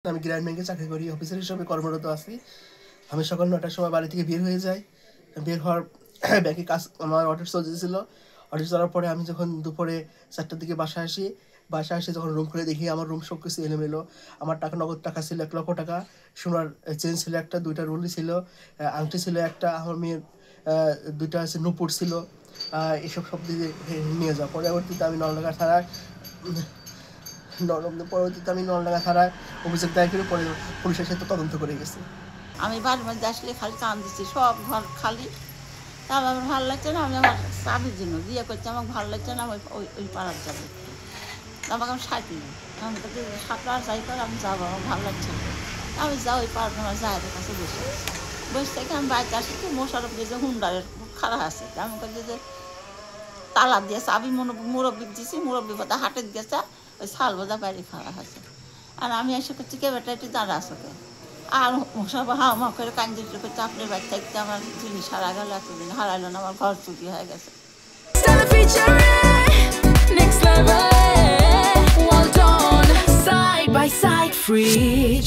আমি গ্র্যান্ড ব্যাংকে চাকরি করি, অফিসার হিসেবে কর্মরত আছি। আমি সকাল ৯টার সময় বাড়ি থেকে বের হয়ে যাই। বের হওয়ার ব্যাংকে কাজ আমার অডিট চলতেছিল। অডিট চলার পরে আমি যখন দুপুরে ৪টার দিকে বাসায় আসি, যখন রুম খুলে দেখি আমার রুম সব কিছু এলোমেলো। আমার নগদ টাকা ছিল ১,০০,০০০ টাকা, সোনার চেন ছিল একটা, ২টা রুলি ছিল, আংটি ছিল একটা, আমার মেয়ের ২টা নূপুর ছিল। এসব সব দিয়ে নিয়ে যাওয়া। পরবর্তীতে আমি নলডাঙ্গা থানায় অভিযোগ দায়ের করে পরে পুলিশের সাথে তদন্ত করে গেছে। আমি বাড়ির মধ্যে আসলে খালি কান্দিছি, সব ঘর খালি। তা আমার ভালো লাগছে না, আমি আমার স্বামীর জন্য বিয়ে করছি, আমাকে ভালো লাগছে না, আমি ওই পাড়ার যাবো। আমাকে আমি সাইকেল আমি তাকে সাঁতরা যাই করে আমি যাবো, আমার ভালো লাগছে না। আমি যাও ওই পাড়ার আমার জায়ের কাছে বসে থেকে আমি বাড়িতে আসি তো মোশারফ দিয়ে যে হুন্ডারের খারাপ আছে, আমি কাছে যে তালা দিয়েছে, আমি মুরব্বী দিয়েছি, মুরব্বী কথা হাটে গেছে, ওই শাল বোঝা বাইরে খারাপ আছে। আর আমি এসে করছি কে বেটা একটু দাঁড়া আসো কে। আর সব মা করে কান্দি করছে, আপনার বাড়ি থাকতে আমার জিনিস হারা গেল, এতদিন হারাইল না, আমার ঘর চুরি হয়ে গেছে। Well done, side by side, free.